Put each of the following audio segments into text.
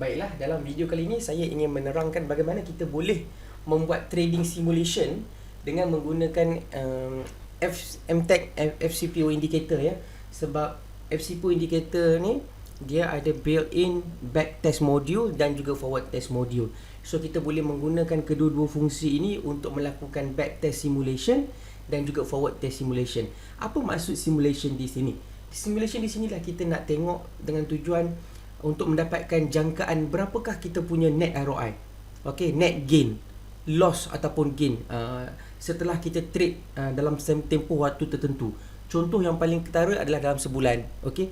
Baiklah, dalam video kali ini saya ingin menerangkan bagaimana kita boleh membuat trading simulation dengan menggunakan MTech FCPO indicator ya. Sebab FCPO indicator ni dia ada built-in back test module dan juga forward test module. So kita boleh menggunakan kedua-dua fungsi ini untuk melakukan back test simulation dan juga forward test simulation. Apa maksud simulation di sini? Simulation di sinilah kita nak tengok dengan tujuan untuk mendapatkan jangkaan berapakah kita punya net ROI. Okey, net gain, loss ataupun gain setelah kita trade dalam tempoh waktu tertentu. Contoh yang paling ketara adalah dalam sebulan. Okey.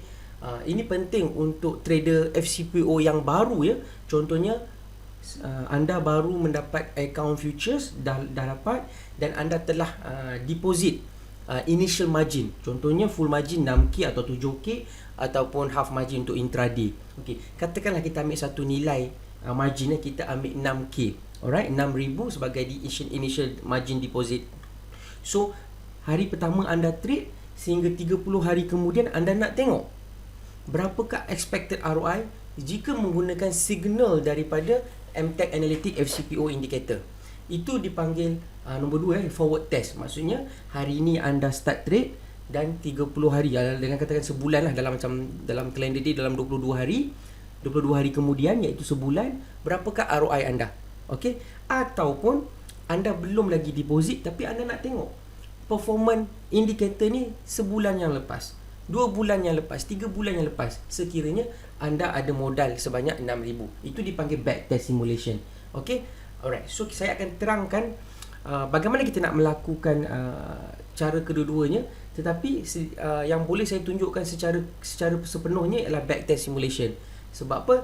Ini penting untuk trader FCPO yang baru ya. Contohnya anda baru mendapat account futures dah dapat dan anda telah deposit initial margin. Contohnya full margin 6K atau 7K ataupun half margin untuk intraday. Okey, katakanlah kita ambil satu nilai margin kita ambil 6K. Alright, 6,000 sebagai initial margin deposit. So, hari pertama anda trade sehingga 30 hari kemudian anda nak tengok berapakah expected ROI jika menggunakan signal daripada MTech Analytics FCPO indicator. Itu dipanggil nombor 2 forward test. Maksudnya hari ini anda start trade dan 30 hari dengan katakan sebulan lah, dalam calendar day dalam 22 hari kemudian iaitu sebulan, berapakah ROI anda. Okey, ataupun anda belum lagi deposit tapi anda nak tengok performance indicator ni sebulan yang lepas, 2 bulan yang lepas, 3 bulan yang lepas, sekiranya anda ada modal sebanyak 6,000. Itu dipanggil back test simulation. Okey, alright. So saya akan terangkan bagaimana kita nak melakukan cara kedua-duanya, tetapi yang boleh saya tunjukkan secara sepenuhnya ialah backtest simulation. Sebab apa?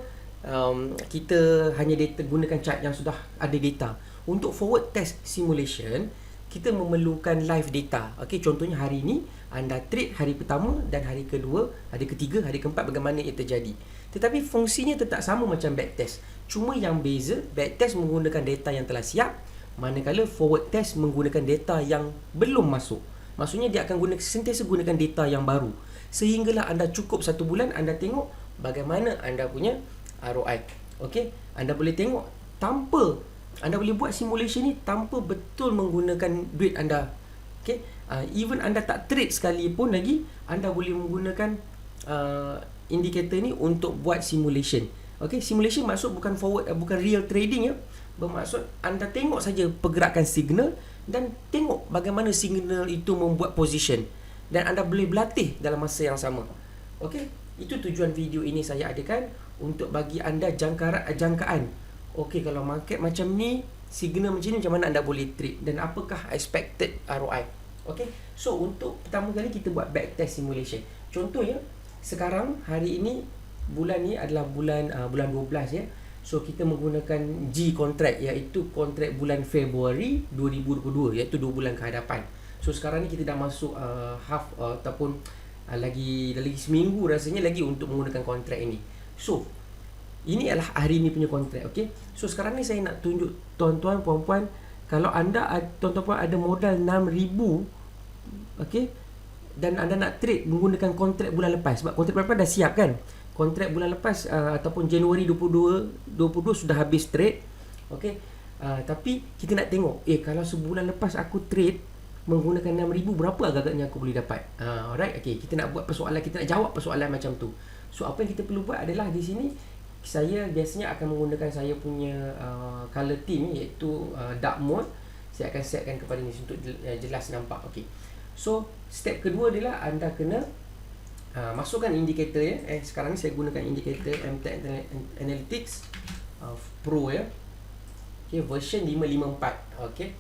Kita hanya gunakan chart yang sudah ada data. Untuk forward test simulation, kita memerlukan live data. Okey, contohnya hari ini anda trade hari pertama dan hari kedua, hari ketiga, hari keempat, bagaimana ia terjadi. Tetapi fungsinya tetap sama macam backtest. Cuma yang beza, backtest menggunakan data yang telah siap, manakala forward test menggunakan data yang belum masuk. Maksudnya dia akan sentiasa gunakan data yang baru. Sehinggalah anda cukup 1 bulan, anda tengok bagaimana anda punya ROI. Okey, anda boleh tengok anda boleh buat simulation ni tanpa betul menggunakan duit anda. Okey, even anda tak trade sekalipun lagi, anda boleh menggunakan indikator ni untuk buat simulation. Okey, simulation maksud bukan real trading ya. Bermaksud anda tengok saja pergerakan signal dan tengok bagaimana signal itu membuat position, dan anda boleh berlatih dalam masa yang sama. Okey, itu tujuan video ini saya adakan untuk bagi anda jangkaan. Okey, kalau market macam ni, signal macam ni, macam mana anda boleh trade dan apakah expected ROI. Okey, so untuk pertama kali kita buat backtest simulation. Contohnya sekarang hari ini, bulan ni adalah bulan 12 ya. So kita menggunakan G contract, iaitu kontrak bulan Februari 2022, iaitu 2 bulan ke hadapan. So sekarang ni kita dah masuk half ataupun lagi seminggu rasanya lagi untuk menggunakan kontrak ini. So ini adalah hari ni punya kontrak. Okey, so sekarang ni saya nak tunjuk tuan-tuan puan-puan, kalau anda tuan-tuan ada modal 6,000, okey, dan anda nak trade menggunakan kontrak bulan lepas, sebab kontrak bulan lepas dah siap kan. Kontrak bulan lepas ataupun Januari 22 sudah habis trade. Okey, tapi kita nak tengok kalau sebulan lepas aku trade menggunakan 6,000, berapa agak-agaknya aku boleh dapat. Alright, okey, kita nak buat persoalan, kita nak jawab persoalan macam tu. So apa yang kita perlu buat adalah di sini saya biasanya akan menggunakan saya punya color theme, iaitu dark mode. Saya akan setkan kepada ni untuk jelas nampak. Okey, so step kedua adalah anda kena masukkan indikator ya. Sekarang ni saya gunakan indikator MTech Analytics Pro ya. Okey, version 554. Okey,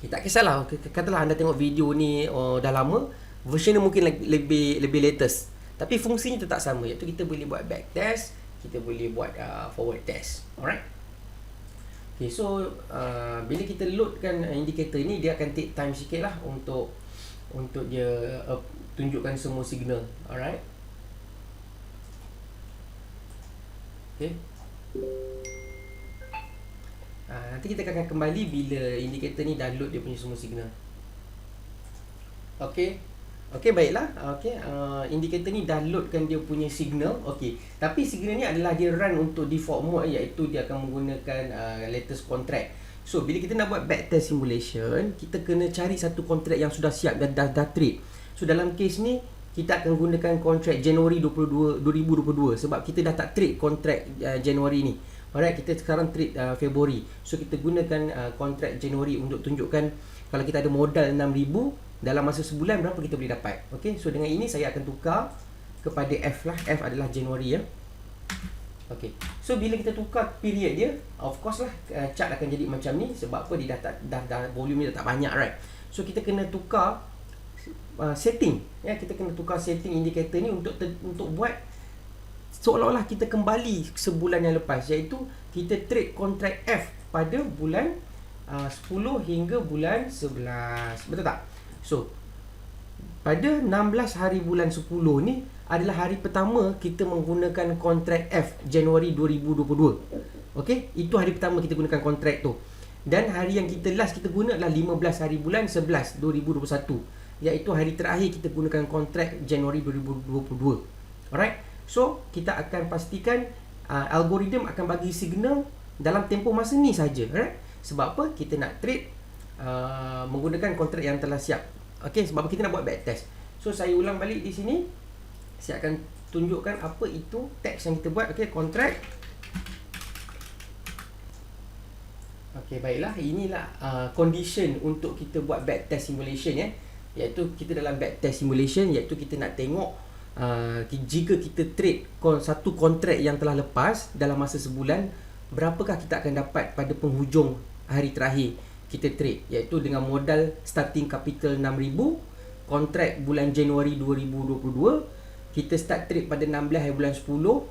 tak kisahlah. Katalah anda tengok video ni dah lama, version ni mungkin lebih latest, tapi fungsinya tetap sama, iaitu kita boleh buat back test, kita boleh buat forward test. Alright. Okay, so bila kita loadkan indikator ni, dia akan take time sikit lah untuk dia tunjukkan semua signal. Alright. Okay. Nanti kita akan kembali bila indikator ni dah load dia punya semua signal. Okay. Okey, baiklah. Okey, indikator ni dah loadkan dia punya signal. Okey. Tapi signal ni adalah dia run untuk default mode, iaitu dia akan menggunakan latest contract. So, bila kita nak buat backtest simulation, kita kena cari satu kontrak yang sudah siap dan dah trade. So, dalam case ni kita akan gunakan kontrak Januari 2022 sebab kita dah tak trade kontrak Januari ni. Alright, kita sekarang trade Februari. So, kita gunakan kontrak Januari untuk tunjukkan kalau kita ada modal 6,000 dalam masa sebulan berapa kita boleh dapat. Okey, so dengan ini saya akan tukar kepada F lah. F adalah Januari ya. Okey. So bila kita tukar period dia, of course lah chart akan jadi macam ni sebab apa dia dah volume ni dah tak banyak, right. So kita kena tukar setting ya, kita kena tukar setting indikator ni untuk buat seolah-olah kita kembali sebulan yang lepas, iaitu kita trade kontrak F pada bulan 10 hingga bulan 11. Betul tak? So, pada 16 hari bulan 10 ni adalah hari pertama kita menggunakan kontrak F Januari 2022. Okey, itu hari pertama kita gunakan kontrak tu. Dan hari yang kita last kita guna adalah 15 hari bulan 11 2021, iaitu hari terakhir kita gunakan kontrak Januari 2022. Alright. So, kita akan pastikan algoritma akan bagi signal dalam tempoh masa ni saja, alright? Sebab apa? Kita nak trade menggunakan kontrak yang telah siap. Okey, sebab kita nak buat backtest. So saya ulang balik di sini. Saya akan tunjukkan apa itu teks yang kita buat. Okey, kontrak. Okey, baiklah. Inilah condition untuk kita buat backtest simulation ya. Iaitu kita dalam backtest simulation, iaitu kita nak tengok jika kita trade satu kontrak yang telah lepas dalam masa sebulan, berapakah kita akan dapat pada penghujung hari terakhir kita trade, iaitu dengan modal starting capital 6,000, kontrak bulan Januari 2022, kita start trade pada 16 hari bulan 10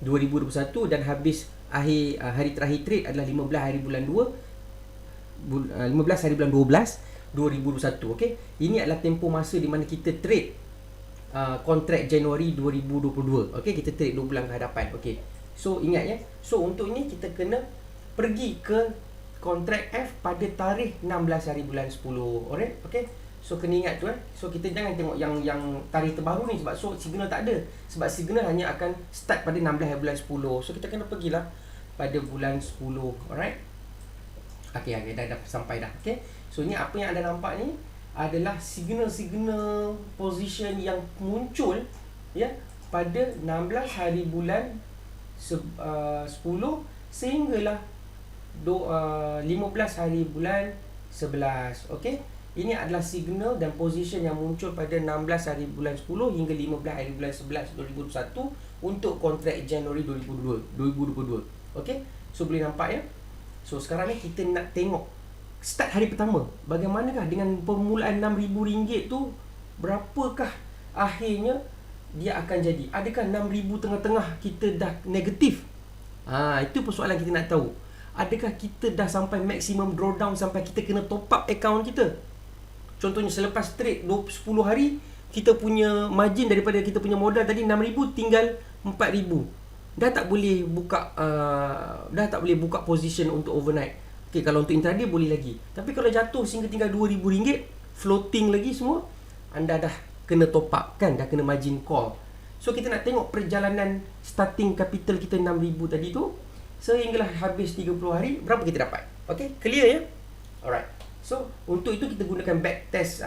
2021 dan habis hari terakhir trade adalah 15 hari bulan 2 15 hari bulan 12 2021. Okey, ini adalah tempoh masa di mana kita trade kontrak Januari 2022. Okey, kita trade 2 bulan ke hadapan. Okey, so ingat ya, so untuk ini kita kena pergi ke kontrak F pada tarikh 16 hari bulan 10. Alright, okey. So kena ingat tu So kita jangan tengok yang tarikh terbaru ni sebab so signal tak ada. Sebab signal hanya akan start pada 16 hari bulan 10. So kita kena pergilah pada bulan 10. Alright. Okey, dah sampai dah. Okey. So ni apa yang anda nampak ni adalah signal-signal position yang muncul ya pada 16 hari bulan 10 sehinggalah 15 hari bulan 11. Okey, ini adalah signal dan position yang muncul pada 16 hari bulan 10 hingga 15 hari bulan 11 2021 untuk kontrak Januari 2022. Okey, so boleh nampak ya. So sekarang ni kita nak tengok start hari pertama, bagaimanakah dengan permulaan RM6,000 tu, berapakah akhirnya dia akan jadi. Adakah 6,000 tengah-tengah kita dah negatif? Itu persoalan kita nak tahu. Adakah kita dah sampai maximum drawdown sampai kita kena top up account kita? Contohnya selepas trade 10 hari, kita punya margin daripada kita punya modal tadi 6,000 tinggal 4,000. Dah tak boleh buka position untuk overnight. Okey, kalau untuk intraday boleh lagi. Tapi kalau jatuh sehingga tinggal RM2,000, floating lagi semua, anda dah kena top up kan, dah kena margin call. So kita nak tengok perjalanan starting capital kita 6,000 tadi tu sehinggalah habis 30 hari, berapa kita dapat. Okey, clear ya? Alright. So untuk itu kita gunakan backtest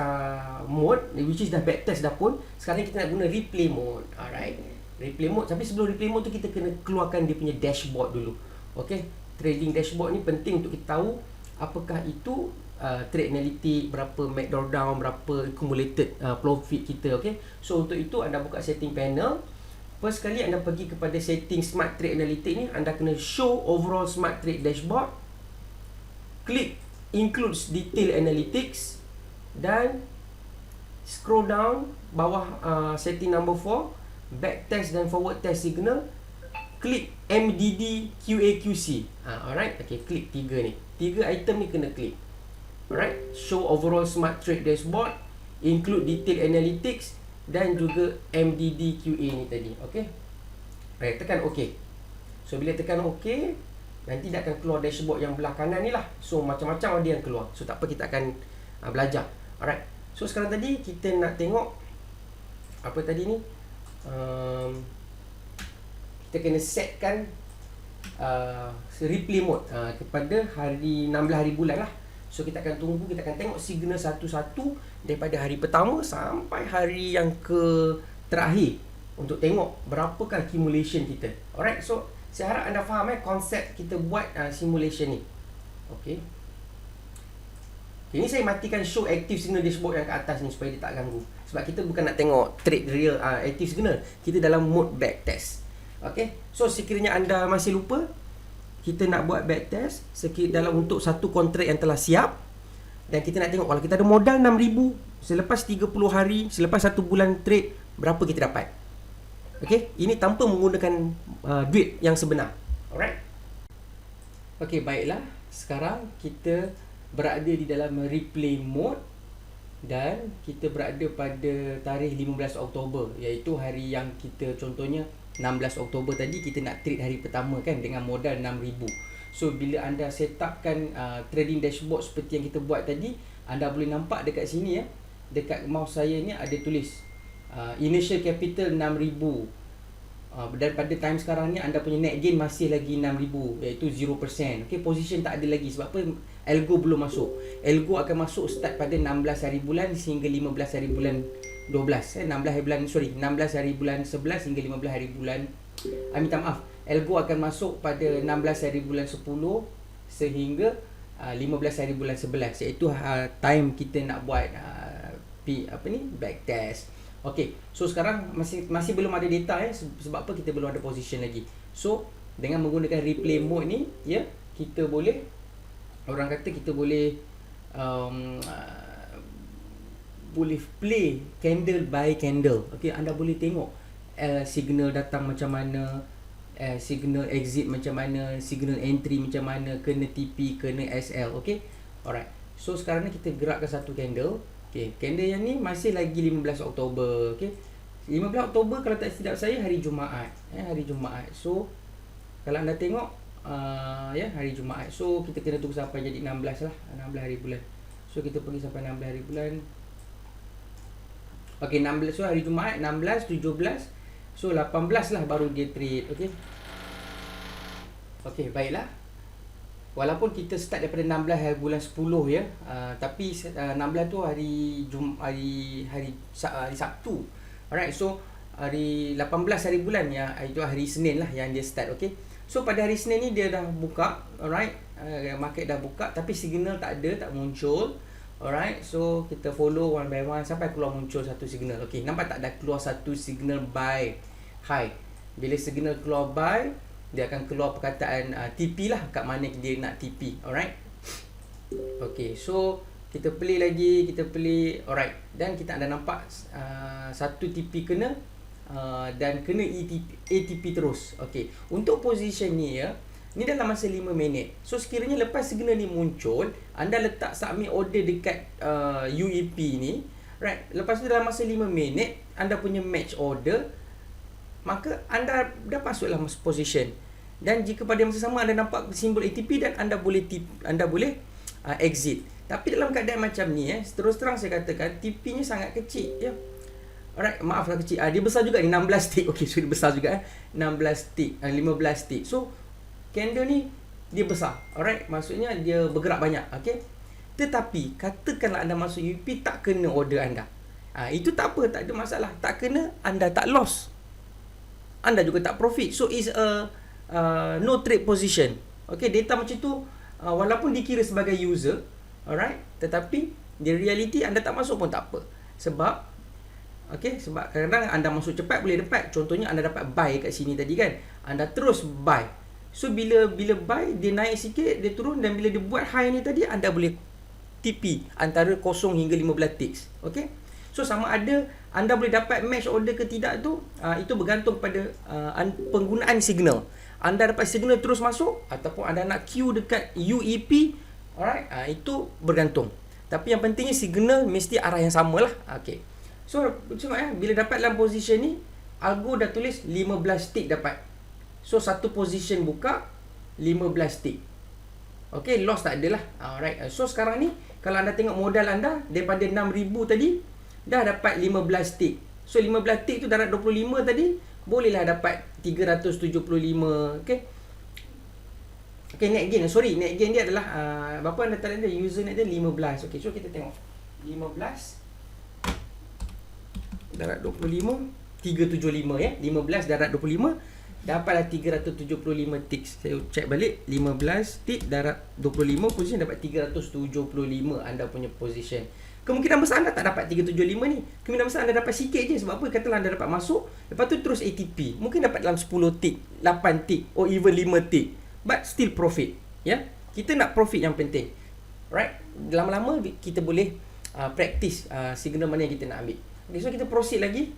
mode, which is dah backtest dah pun. Sekarang kita nak guna replay mode. Alright, replay mode. Tapi sebelum replay mode tu kita kena keluarkan dia punya dashboard dulu. Okey, trading dashboard ni penting untuk kita tahu apakah itu trade analytic, berapa MACD drawdown, berapa accumulated profit kita. Okey, so untuk itu anda buka setting panel. First sekali anda pergi kepada setting Smart Trade Analytics ni, anda kena show overall Smart Trade dashboard. Klik includes detail analytics dan scroll down bawah setting number 4, backtest dan forward test signal. Klik MDD QAQC. Alright, okay, klik 3 ni. 3 item ni kena klik. Alright, show overall Smart Trade dashboard, include detail analytics dan juga MDD QA ni tadi. Okey, baik, tekan OK. So bila tekan OK, nanti dia akan keluar dashboard yang belah kanan ni lah. So macam-macam ada yang keluar. So tak apa, kita akan belajar. Alright, so sekarang tadi kita nak tengok apa tadi ni, kita kena setkan replay mode kepada hari 16 hari bulan lah. So kita akan tunggu, kita akan tengok signal satu-satu daripada hari pertama sampai hari yang terakhir untuk tengok berapakah accumulation kita. Alright, so saya harap anda faham konsep kita buat simulation ni. Okay. Ini saya matikan show active signal dashboard yang kat atas ni supaya dia tak ganggu. Sebab kita bukan nak tengok trade real active signal. Kita dalam mode back test. Okay. So sekiranya anda masih lupa, kita nak buat back test dalam untuk satu kontrak yang telah siap. Dan kita nak tengok kalau kita ada modal 6,000 selepas 30 hari, selepas 1 bulan trade, berapa kita dapat. Okay. Ini tanpa menggunakan duit yang sebenar. Alright. Okay, baiklah. Sekarang kita berada di dalam replay mode dan kita berada pada tarikh 15 Oktober, iaitu hari yang kita contohnya 16 Oktober tadi kita nak trade hari pertama kan dengan modal 6,000. So bila anda set upkan trading dashboard seperti yang kita buat tadi, anda boleh nampak dekat sini ya, dekat mouse saya ni ada tulis initial capital 6,000. Dan pada time sekarang ni anda punya net gain masih lagi 6,000, iaitu 0%. Okay, position tak ada lagi. Sebab apa? Algo belum masuk. Algo akan masuk start pada 16 hari bulan sehingga 15 hari bulan 12. 16 hari bulan 11 hingga 15 hari bulan minta maaf. Algo akan masuk pada 16 hari bulan 10 sehingga 15 hari bulan 11, iaitu time kita nak buat back test. Okey, so sekarang masih belum ada data sebab apa? Kita belum ada position lagi. So dengan menggunakan replay mode ni ya, kita boleh, orang kata kita boleh boleh play candle by candle. Okey, anda boleh tengok signal datang macam mana, signal exit macam mana, signal entry macam mana, kena TP, kena SL. Okey, alright. So sekarang ni kita gerakkan satu candle. Okay, candle yang ni masih lagi 15 Oktober. Okay, 15 Oktober kalau tak silap saya hari Jumaat. Hari Jumaat. So kalau anda tengok hari Jumaat. So kita kena tunggu sampai jadi 16 lah, 16 hari bulan. So kita pergi sampai 16 hari bulan. Okay, 16. So hari Jumaat 16, 17. So 18 lah baru dia trade. Okay. Okay, baiklah. Walaupun kita start daripada 16 hari bulan 10 ya, tapi 16 tu hari Sabtu. Alright, so hari 18 hari bulan ya, itu hari Senin lah yang dia start. Okay, so pada hari Senin ni dia dah buka. Alright, market dah buka tapi signal tak ada, tak muncul. Alright, so kita follow one by one sampai keluar muncul satu signal. Okay, nampak tak dah keluar satu signal buy high. Bila signal keluar buy, dia akan keluar perkataan TP lah, kat mana dia nak TP. Alright. Okay, so kita play lagi, alright. Dan kita ada nampak satu TP kena dan kena ATP terus. Okay, untuk position ni ya, ni dalam masa 5 minit. So sekiranya lepas signal ni muncul, anda letak submit order dekat UEP ni, right. Lepas tu dalam masa 5 minit anda punya match order, maka anda dah masuklah position. Dan jika pada masa sama anda nampak simbol ATP dan anda boleh exit. Tapi dalam keadaan macam ni terus terang saya katakan TP-nya sangat kecil ya. Alright, maaflah kecil. Dia besar juga ni 16 tick. Okey, so dia besar juga 16 tick, 15 tick. So candle ni dia besar. Alright, maksudnya dia bergerak banyak. Okey. Tetapi katakanlah anda masuk UP tak kena order anda. Itu tak apa, tak ada masalah. Tak kena, anda tak loss. Anda juga tak profit. So is a no trade position. Okay, data macam tu walaupun dikira sebagai user, alright, tetapi di reality anda tak masuk pun tak apa. Sebab sebab kadang-kadang anda masuk cepat boleh dapat. Contohnya anda dapat buy kat sini tadi kan. Anda terus buy. So bila buy dia naik sikit, dia turun, dan bila dia buat high ni tadi anda boleh TP antara 0 hingga 15 ticks. Okay. So sama ada anda boleh dapat match order ke tidak tu, itu bergantung pada penggunaan signal. Anda dapat signal terus masuk ataupun anda nak queue dekat UEP, alright, itu bergantung. Tapi yang pentingnya signal mesti arah yang samalah. Okay. So tengok bila dapat dalam position ni, algo dah tulis 15 tick dapat. So satu position buka 15 tick. Okay, loss tak adalah. Alright. So sekarang ni kalau anda tengok modal anda daripada 6,000 tadi dah dapat 15 tick. So 15 tick tu darab 25 tadi, bolehlah dapat 375. Okay. Okay, net gain. Sorry, net gain dia adalah berapa anda tadi, user net dia 15. Okay, so kita tengok 15 darab 25, 375 ya. 15 darab 25 dapatlah 375 tick. Saya check balik, 15 tick darab 25 position dapat 375 anda punya position. Kemungkinan besar anda tak dapat 375 ni. Kemungkinan besar anda dapat sikit je. Sebab apa? Katalah anda dapat masuk, lepas tu terus ATP. Mungkin dapat dalam 10 tick, 8 tick or even 5 tick. But still profit. Ya. Kita nak profit yang penting. Right? Lama-lama kita boleh practice signal mana yang kita nak ambil. Okay, so kita proceed lagi.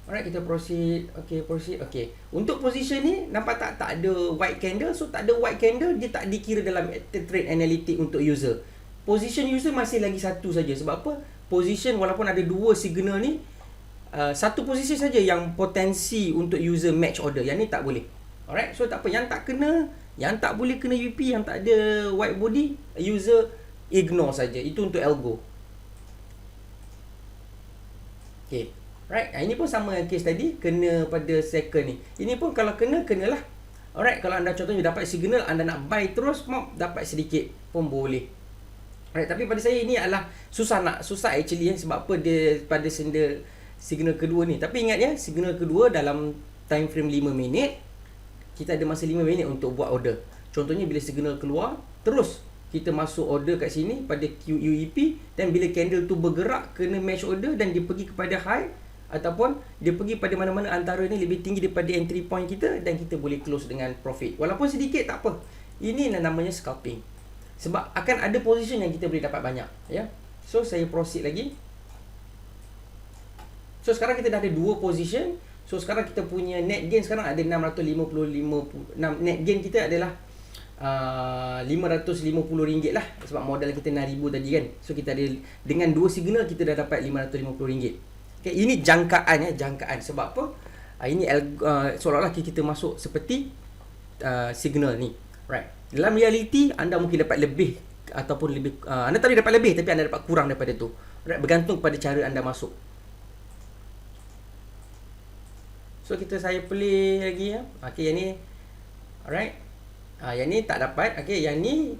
Alright, kita proceed. Okay, proceed. Okay. Untuk position ni, nampak tak ada white candle. So, tak ada white candle, dia tak dikira dalam trade analytic untuk user. Position user masih lagi satu saja. Sebab apa? Position walaupun ada dua signal ni, satu position saja yang potensi untuk user match order. Yang ni tak boleh. Alright, so tak apa. Yang tak kena, yang tak boleh kena UP, yang tak ada white body, user ignore saja. Itu untuk algo. Okay. Right, ini pun sama case tadi, kena pada second ni. Ini pun kalau kena, kenalah. Alright, kalau anda contohnya dapat signal, anda nak buy terus, dapat sedikit pun boleh. Alright, tapi pada saya ini adalah susah actually sebab apa dia pada signal kedua ni. Tapi ingat ya, signal kedua dalam time frame 5 minit, kita ada masa 5 minit untuk buat order. Contohnya bila signal keluar, terus kita masuk order kat sini pada QUEP, dan bila candle tu bergerak kena match order dan dia pergi kepada high, ataupun dia pergi pada mana-mana antara ni lebih tinggi daripada entry point kita, dan kita boleh close dengan profit. Walaupun sedikit tak apa. Ini namanya scalping. Sebab akan ada position yang kita boleh dapat banyak, ya. So saya proceed lagi. So sekarang kita dah ada dua position. So sekarang kita punya net gain sekarang ada 655. Net gain kita adalah RM550 lah, sebab modal kita RM6,000 tadi kan. So kita ada dengan dua signal kita dah dapat RM550. Okay, ini jangkaan ya, jangkaan. Sebab apa? Ini seolah-olah kita masuk seperti signal ni. Right. Dalam reality anda mungkin dapat lebih ataupun lebih, anda tak boleh dapat lebih, tapi anda dapat kurang daripada tu. Right. Bergantung pada cara anda masuk. So saya play lagi ya. Okay, yang ni alright. Yang ni tak dapat. Okay, yang ni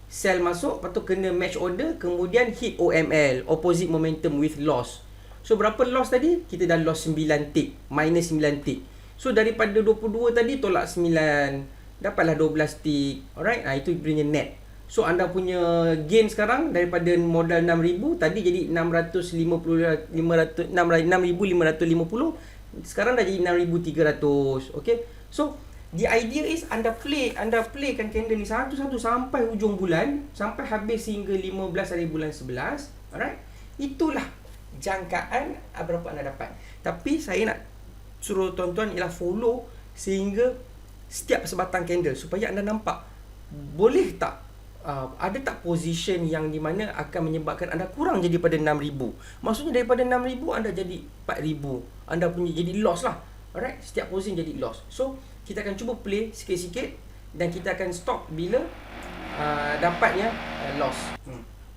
sell masuk, lepas tu kena match order, kemudian hit OML, opposite momentum with loss. So berapa loss tadi? Kita dah loss 9 tick, minus 9 tick. So daripada 22 tadi tolak 9, dapatlah 12 tick. Alright, itu punya net. So anda punya gain sekarang daripada modal 6,000 tadi jadi 6,550. Sekarang dah jadi 6,300. Okay. So the idea is anda playkan candle ni satu-satu sampai hujung bulan, sampai habis hingga 15 hari bulan 11. Alright. Itulah jangkaan berapa anda dapat. Tapi saya nak suruh tuan-tuan ialah follow sehingga setiap sebatang candle supaya anda nampak boleh tak ada tak position yang di mana akan menyebabkan anda kurang jadi pada 6,000. Maksudnya daripada 6,000 anda jadi 4,000. Anda punya jadi loss lah. Alright, setiap position jadi loss. So kita akan cuba play sikit-sikit dan kita akan stop bila dapatnya loss.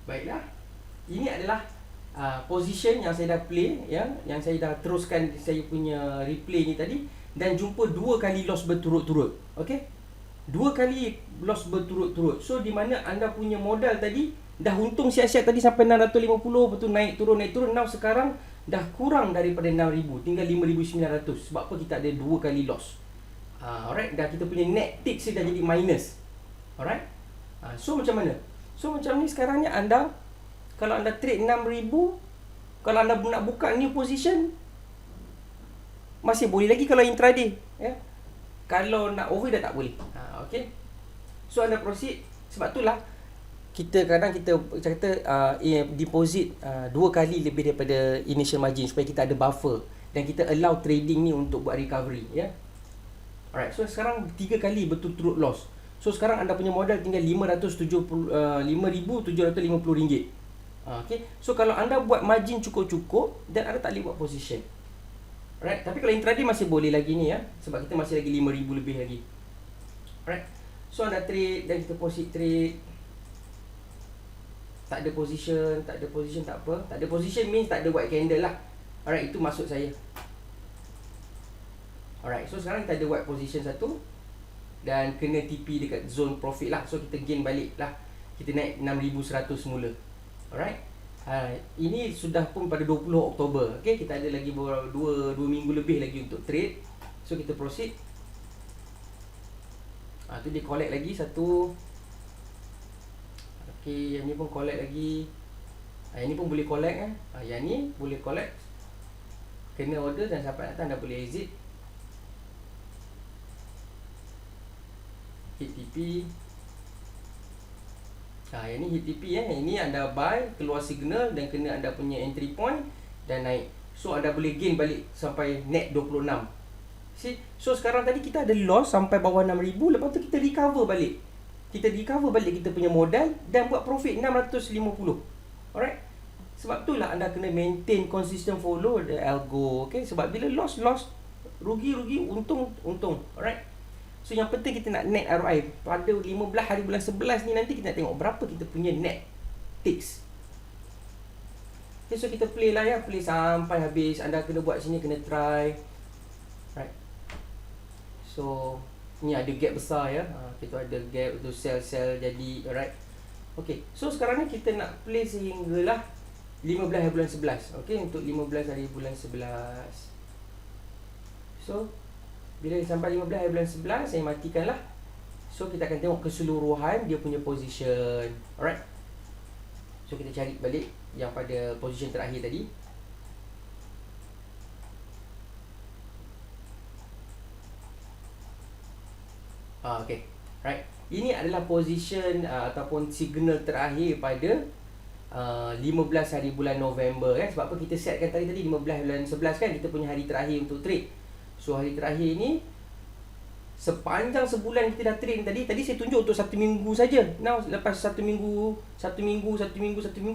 Baiklah. Ini adalah position yang saya dah play ya, yang saya dah teruskan saya punya replay ni tadi, dan jumpa dua kali loss berturut-turut. Okey, dua kali loss berturut-turut. So di mana anda punya modal tadi dah untung siap-siap tadi sampai 650, betul naik turun. Now sekarang dah kurang daripada 6,000, tinggal 5,900. Sebab apa? Kita ada dua kali loss. Alright, dah kita punya net tick dah jadi minus. Alright. So macam mana? So macam ni sekarang ni anda, kalau anda trade 6,000, kalau anda nak buka new position, masih boleh lagi kalau intraday. Ya? Kalau nak over dah tak boleh. Okay. So anda proceed. Sebab itulah, kita kadang kita kata deposit dua kali lebih daripada initial margin supaya kita ada buffer. Dan kita allow trading ni untuk buat recovery. Ya? Alright, so sekarang 3 kali berturut-turut loss. So sekarang anda punya modal tinggal RM5,750. Okay. So kalau anda buat margin cukup-cukup dan anda tak boleh buat position. Alright, tapi kalau intraday masih boleh lagi ni ya, sebab kita masih lagi 5,000 lebih lagi. Alright. So anda trade dan kita proceed trade. Tak ada position tak apa. Tak ada position means tak ada white candle lah. Alright, itu maksud saya. Alright, so sekarang kita ada white position satu dan kena TP dekat zone profit lah. So kita gain balik lah. Kita naik 6,100 semula. Alright. Ini sudah pun pada 20 Oktober. Okay, kita ada lagi 2 minggu lebih lagi untuk trade. So kita proceed. Tu dia collect lagi satu. Okay, yang ni pun collect lagi. Yang ni pun boleh collect kan. Yang ni boleh collect. Kena order dan sampai datang dah boleh exit. Hit TP. Yang ni hit TP Ini anda buy, keluar signal dan kena anda punya entry point dan naik. So anda boleh gain balik sampai net 26. See? So sekarang tadi kita ada loss sampai bawah 6,000. Lepas tu kita recover balik. Kita punya modal dan buat profit 650. Alright. Sebab itulah anda kena maintain consistent follow the algo. Okay. Sebab bila loss, rugi, untung. Alright. So yang penting kita nak net ROI. Pada 15 hari bulan 11 ni nanti kita nak tengok berapa kita punya net ticks. Okay, so kita play lah ya. Play sampai habis. Anda kena buat sini, kena try. Right. So ni ada gap besar ya. Kita ada gap untuk sell jadi. Alright. Okay. So sekarang ni kita nak play sehinggalah 15 hari bulan 11. Okay. Untuk 15 hari bulan 11. So bila sampai 15 hari bulan 11, saya matikan lah. So kita akan tengok keseluruhan dia punya position. Alright. So kita cari balik yang pada position terakhir tadi. Okay. Right. Ini adalah position ataupun signal terakhir pada 15 hari bulan November kan. Sebab apa kita setkan tadi 15 bulan 11 kan, kita punya hari terakhir untuk trade. So hari terakhir ni sepanjang sebulan kita dah trade tadi saya tunjuk untuk 1 minggu saja. Now lepas 1 minggu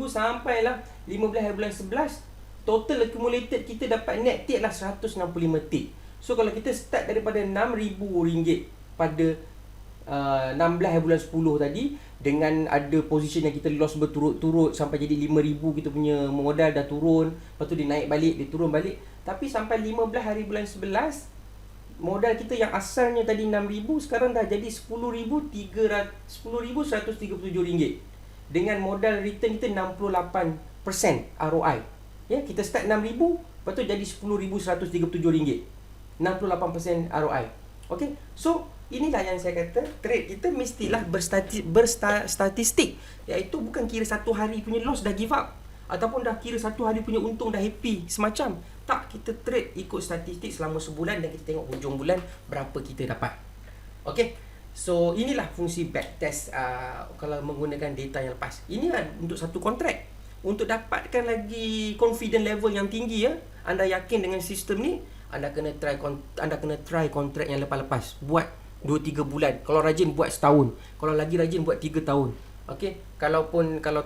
sampailah 15 hari bulan 11, total accumulated kita dapat net tick lah 165 tick. So kalau kita start daripada RM6,000 pada 16 hari bulan 10 tadi, dengan ada position yang kita loss berturut-turut sampai jadi 5,000, kita punya modal dah turun, lepas tu dia naik balik, dia turun balik. Tapi sampai 15 hari bulan 11, modal kita yang asalnya tadi 6,000 sekarang dah jadi RM10,137 dengan modal return kita 68% ROI. Ya, kita start 6,000, lepas tu jadi RM10,137. 68% ROI. Okey. So inilah yang saya kata, trade kita mestilah berstatistik, iaitu bukan kira satu hari punya loss dah give up ataupun dah kira satu hari punya untung dah happy semacam. Tak, kita trade ikut statistik selama sebulan dan kita tengok hujung bulan berapa kita dapat. Okey. So inilah fungsi backtest kalau menggunakan data yang lepas. Ini untuk satu kontrak. Untuk dapatkan lagi confident level yang tinggi ya, anda yakin dengan sistem ni, anda kena try kontrak yang lepas-lepas. Buat 2-3 bulan. Kalau rajin buat setahun. Kalau lagi rajin buat 3 tahun. Okey. Kalau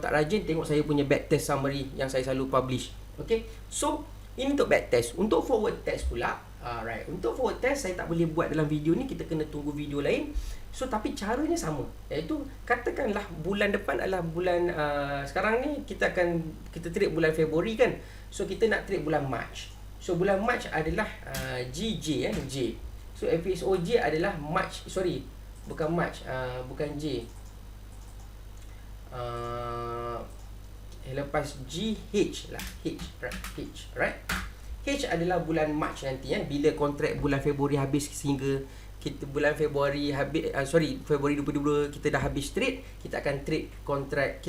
tak rajin, tengok saya punya backtest summary yang saya selalu publish. Okey. So ini untuk backtest. Untuk forward test pula, alright. Untuk forward test saya tak boleh buat dalam video ni, kita kena tunggu video lain. So tapi caranya sama. Iaitu katakanlah bulan depan adalah bulan sekarang ni kita trade bulan Februari kan. So kita nak trade bulan March. So bulan March adalah J. So FXOJ adalah March, bukan March, bukan J. Lepas G, H lah. H, right? H adalah bulan March nanti bila kontrak bulan Februari habis sehingga kita bulan Februari habis, Februari 2022 kita dah habis trade, kita akan trade kontrak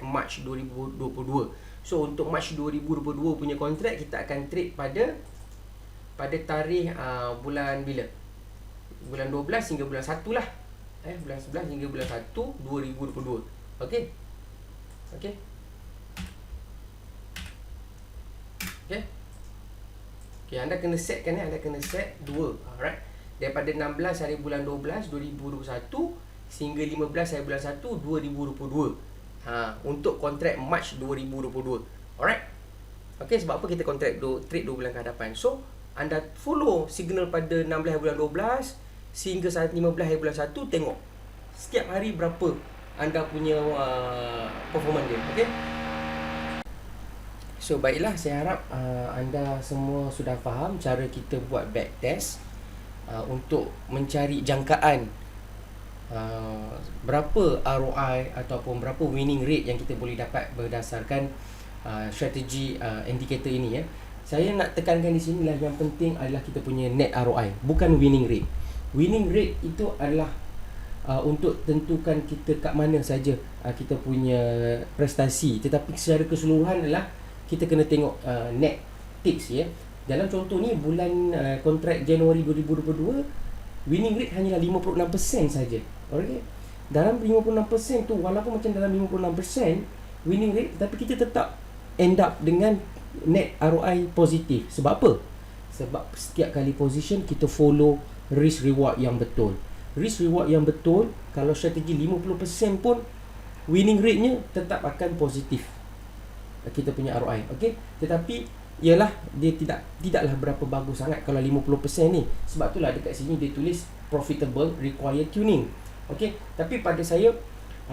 March 2022. So untuk March 2022 punya kontrak kita akan trade pada tarikh bulan bila? Bulan 12 hingga bulan 1 lah. Bulan 11 hingga bulan 1 2022. Okey. Okey. Okey. Okey, anda kena set 2. Alright. Daripada 16 hari bulan 12 2021 sehingga 15 hari bulan 1 2022. Untuk kontrak March 2022. Alright. Okey, sebab apa kita kontrak trade 2 bulan ke hadapan. So anda follow signal pada 16 hari bulan 12 sehingga 15 hari bulan 1, tengok setiap hari berapa anda punya performance dia. Okey. So baiklah, saya harap anda semua sudah faham cara kita buat backtest untuk mencari jangkaan berapa ROI ataupun berapa winning rate yang kita boleh dapat berdasarkan strategi indikator ini ya. Saya nak tekankan di sini lah, yang penting adalah kita punya net ROI, bukan winning rate. Winning rate itu adalah untuk tentukan kita kat mana saja kita punya prestasi, tetapi secara keseluruhan adalah kita kena tengok net ticks ya. Dalam contoh ni bulan kontrak Januari 2022, winning rate hanyalah 56% saja. Okey. Dalam 56% tu, walaupun macam dalam 56% winning rate, tapi kita tetap end up dengan net ROI positif. Sebab apa? Sebab setiap kali position kita follow risk reward yang betul. Risk reward yang betul, kalau strategi 50% pun winning rate-nya tetap akan positif kita punya ROI. Okey, tetapi ialah dia tidaklah berapa bagus sangat kalau 50% ni. Sebab itulah dekat sini dia tulis profitable require tuning. Okey, tapi pada saya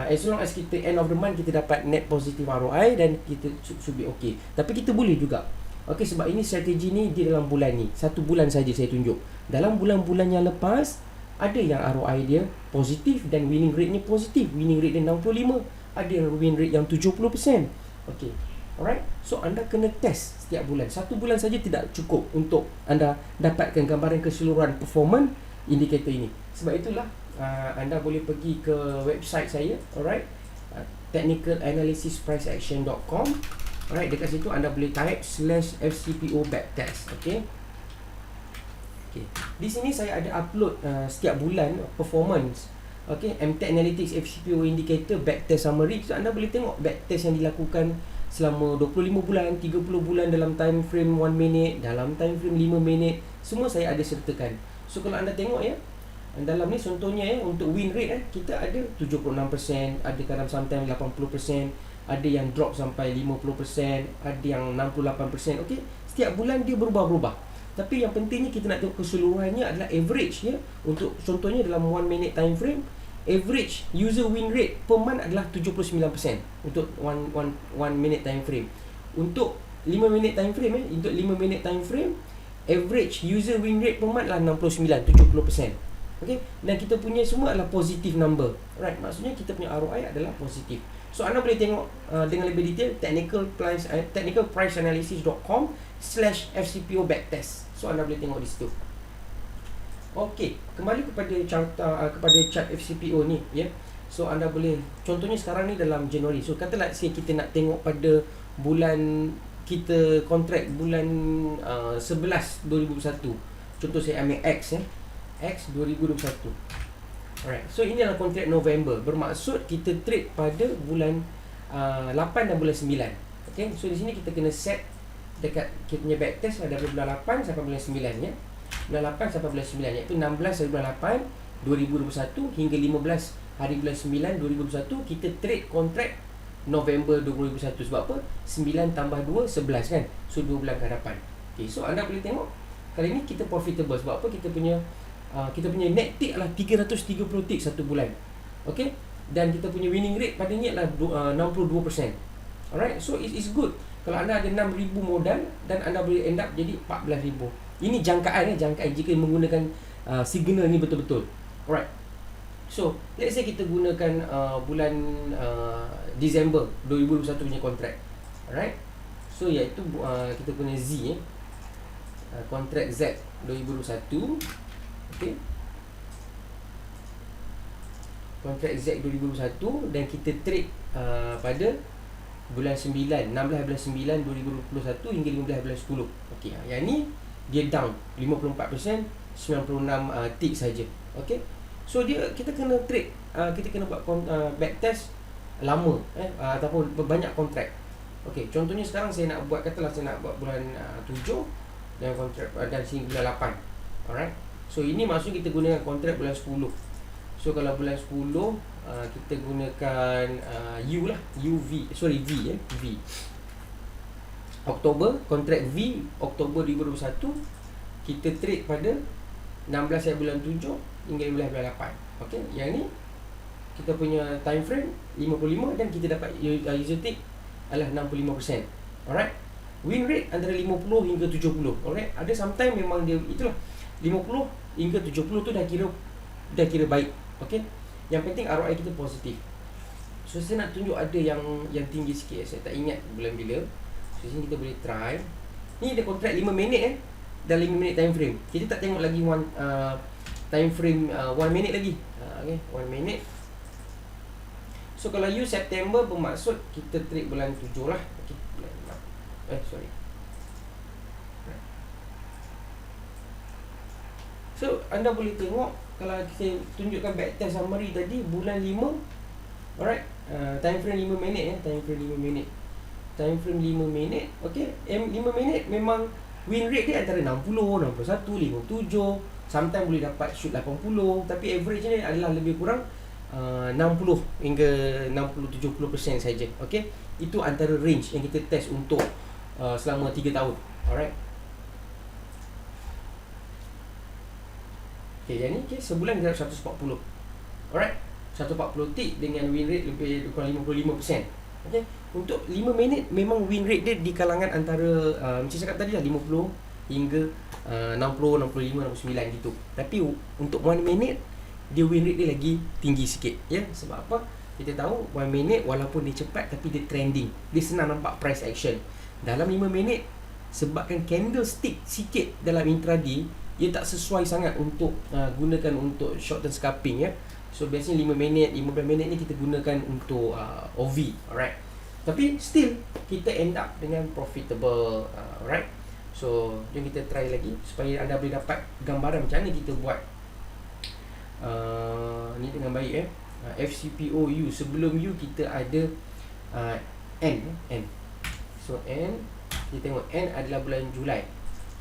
as long as kita end of the month kita dapat net positive ROI, dan kita should be okay. Tapi kita boleh juga. Okey, sebab ini strategi ni dia dalam bulan ni. 1 bulan saja saya tunjuk. Dalam bulan-bulan yang lepas ada yang ROI dia positif dan winning rate-nya positif. Winning rate dia 65, ada yang winning rate yang 70%. Okey. Alright, so anda kena test setiap bulan. 1 bulan saja tidak cukup untuk anda dapatkan gambaran keseluruhan performance indikator ini. Sebab itulah anda boleh pergi ke website saya, alright, technicalanalysispriceaction.com. Alright, dekat situ anda boleh type /FCPO backtest. Okay. Okay. Di sini saya ada upload setiap bulan performance. Okay, MTech Analytics FCPO indicator backtest summary. So anda boleh tengok backtest yang dilakukan selama 25 bulan, 30 bulan, dalam time frame 1 minute, dalam time frame 5 minit, semua saya ada sertakan. So kalau anda tengok ya, dalam ni contohnya ya, untuk win rate kita ada 76%, ada kadang sometimes 80%, ada yang drop sampai 50%, ada yang 68%. Okey, setiap bulan dia berubah-ubah. Tapi yang pentingnya kita nak tengok keseluruhannya adalah average ya. Untuk contohnya dalam 1 minute time frame, average user win rate per month adalah 79% untuk 1 minute time frame. Untuk 5 minute time frame untuk 5 minute time frame, average user win rate per month adalah 70%. Okey, dan kita punya semua adalah positive number. Right, maksudnya kita punya ROI adalah positif. So anda boleh tengok dengan lebih detail technicalpriceanalysis.com/FCPO backtest. So anda boleh tengok di situ. Okey, kembali kepada chart FCPO ni ya. So anda boleh, contohnya sekarang ni dalam Januari. So katalah kita nak tengok pada bulan kita kontrak bulan 11 2021. Contoh saya ambil X ya. X 2021. Alright. So ini adalah kontrak November. Bermaksud kita trade pada bulan 8 dan bulan 9. Okay. So di sini kita kena set dekat kita punya backtest dari bulan 8 sampai bulan 9 ya. Bulan 8 sampai bulan 9, iaitu 16 hari bulan 8 2021 hingga 15 hari bulan 9 2021 kita trade kontrak November 2021. Sebab apa? 9 tambah 2 11 kan. So 2 bulan ke hadapan. Okay. So anda boleh tengok kali ni kita profitable. Sebab apa? Kita punya net tick adalah 330 tick satu bulan. Okey, dan kita punya winning rate pada ni adalah 62%. Alright, so it is good kalau anda ada 6,000 modal dan anda boleh end up jadi 14,000. Ini jangkaan jika menggunakan signal ni betul-betul. Alright, so let's say kita gunakan bulan Disember 2021 punya kontrak. Alright, so iaitu kita guna Z kontrak Z 2021. Okay. Kontrak Z 2021 dan kita trade pada bulan 9, 16 bulan 9 2021 hingga 15 bulan 10. Okey, yang ni dia down 54%, 96 tick saja. Okey. So kita kena trade, kita kena buat backtest lama ataupun banyak kontrak. Okey, contohnya sekarang saya nak buat, katalah saya nak buat bulan 7 dan kontrak dan sehingga bulan 8. Alright. So ini maksud kita gunakan kontrak bulan 10. So kalau bulan 10 kita gunakan U lah, V ya, V. Oktober, kontrak V Oktober 2021 kita trade pada 16 hari bulan 7 hingga 15 bulan 8. Okey, yang ni kita punya time frame 55 dan kita dapat user tick adalah 65%. Alright. win rate antara 50 hingga 70. Alright, ada sometimes memang dia itulah 50 hingga 70 tu dah kira baik. Okey, yang penting ROI kita positif. So saya nak tunjuk ada yang tinggi sikit. Saya tak ingat bulan bila. So sini kita boleh try. Ni dia kontrak 5 minit dah 5 minit time frame. Kita tak tengok lagi time frame 1 minit lagi. Okey, 1 minit. So kalau you September bermaksud kita trade bulan 7 lah. Okey, bulan 6. Sorry. So anda boleh tengok kalau saya tunjukkan backtest summary tadi bulan 5. Alright, time frame 5 minit time frame 5 minit. Time frame 5 minit. Okey, 5 minit memang win rate dia antara 60, 61, 57. Sometimes boleh dapat shoot 80, tapi average ni adalah lebih kurang 60 hingga 60-70% saja. Okey, itu antara range yang kita test untuk selama 3 tahun. Alright. Okey, yang ni sebulan kita dapat 140. Alright, 140 tick dengan win rate lebih kurang 55%. Okey, untuk 5 minit memang win rate dia di kalangan antara macam cakap tadi lah 50 hingga 60, 65, 69 gitu. Tapi untuk 1 minute dia win rate dia lagi tinggi sikit ya. Sebab apa? Kita tahu 1 minute walaupun dia cepat tapi dia trending. Dia senang nampak price action. Dalam 5 minit sebabkan candlestick sikit dalam intraday, ia tak sesuai sangat untuk gunakan untuk short term scalping ya. So biasanya 5 minit, 15 minit ni kita gunakan untuk OV, alright. Tapi still kita end up dengan profitable, alright. So jom kita try lagi supaya anda boleh dapat gambaran macam mana kita buat ni dengan baik FCPOU. Sebelum U kita ada N. So N, kita tengok N adalah bulan Julai.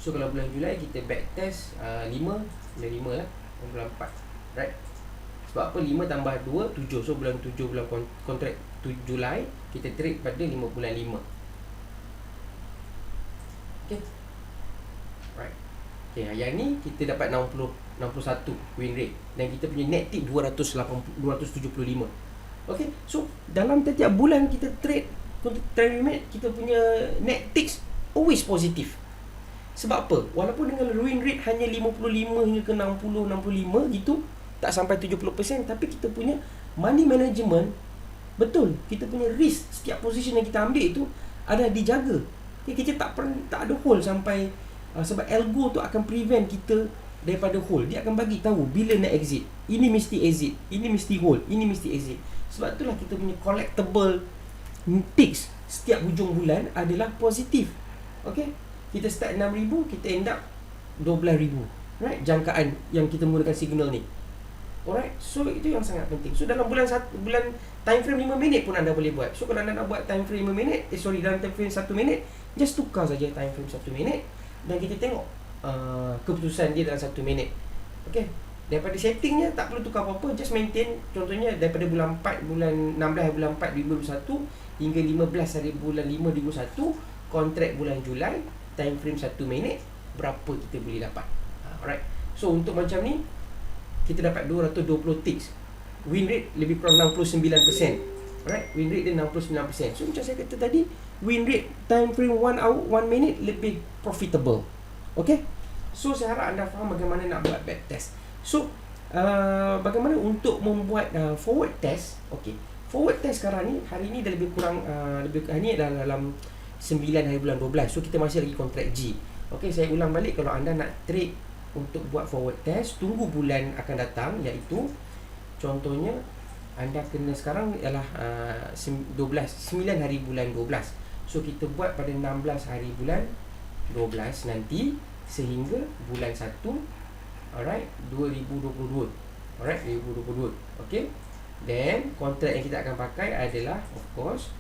So kalau bulan Julai kita backtest 5 lah, bulan 4, right? Sebab apa? 5 tambah 2, 7. So bulan 7 bulan kontrak Julai, kita trade pada 5 bulan 5. Okay, right. Okay, yang ni kita dapat 61 win rate dan kita punya net tip 275. Okay, so dalam setiap bulan kita trade remit, kita punya net ticks always positif. Sebab apa? Walaupun dengan win rate hanya 55 hingga ke 60, 65 gitu, tak sampai 70%, tapi kita punya money management betul. Kita punya risk setiap position yang kita ambil itu ada dijaga. Okay, kita tak ada hold sampai sebab algo tu akan prevent kita daripada hold. Dia akan bagi tahu bila nak exit. Ini mesti exit, ini mesti hold, ini mesti exit. Sebab itulah kita punya collectible ticks setiap hujung bulan adalah positif. Okay, kita start 6,000, kita end up 12,000, right? Jangkaan yang kita menggunakan signal ni. Alright, so itu yang sangat penting. So dalam bulan time frame 5 minit pun anda boleh buat. So kalau anda nak buat time frame 5 minit, dalam time frame 1 minit, just tukar saja time frame 1 minit dan kita tengok keputusan dia dalam 1 minit. Okay, daripada settingnya tak perlu tukar apa-apa, just maintain. Contohnya daripada bulan 4, bulan 16 hari bulan 4 2021 hingga 15 hari bulan 5 2021, kontrak bulan Julai, time frame 1 minit, berapa kita boleh dapat. Alright, so untuk macam ni kita dapat 220 ticks. Win rate lebih kurang 69%. Alright, win rate dia 69%. So macam saya kata tadi, win rate time frame 1 hour, 1 minute lebih profitable. Okay, so saya harap anda faham bagaimana nak buat back test. So bagaimana untuk membuat forward test. Okay, forward test sekarang ni, hari ni dah lebih kurang hari ni dah dalam 9 hari bulan 12. So kita masih lagi kontrak G. Okay, saya ulang balik, kalau anda nak trade untuk buat forward test, tunggu bulan akan datang, iaitu contohnya anda kena sekarang ialah 9 hari bulan 12. So kita buat pada 16 hari bulan 12 nanti sehingga bulan 1, alright, 2022. Alright, 2022. Okay, then kontrak yang kita akan pakai adalah, of course,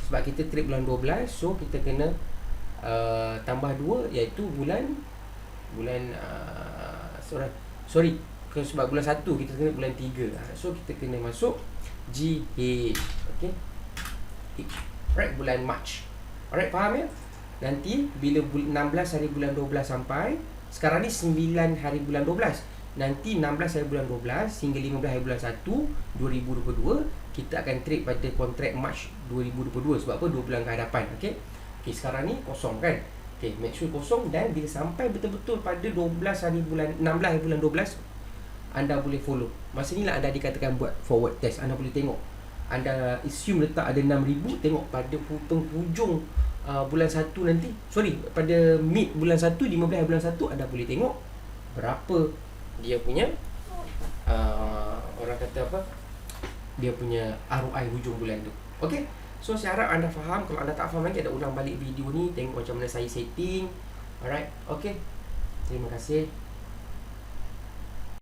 sebab kita trade bulan 12, so kita kena tambah 2, iaitu bulan sebab bulan 1 kita kena bulan 3. So kita kena masuk GH. Okay, right, bulan March. Alright, faham ya? Nanti bila 16 hari bulan 12 sampai, sekarang ni 9 hari bulan 12, nanti 16 hari bulan 12 hingga 15 hari bulan 1 2022, kita akan trade pada kontrak March 2022. Sebab apa? 2 bulan ke hadapan. Okay, Okay, sekarang ni kosong kan. Okay, make sure kosong. Dan bila sampai betul-betul pada 12 hari bulan 16 hari bulan 12, anda boleh follow. Masa ni lah anda dikatakan buat forward test. Anda boleh tengok, anda assume letak ada 6,000, tengok pada penghujung bulan 1 nanti, pada mid bulan 1, 15 bulan 1, anda boleh tengok berapa dia punya orang kata apa, dia punya ROI hujung bulan tu. Okay, so saya harap anda faham. Kalau anda tak faham lagi, ada ulang balik video ni, tengok macam mana saya setting. Alright, okay, terima kasih.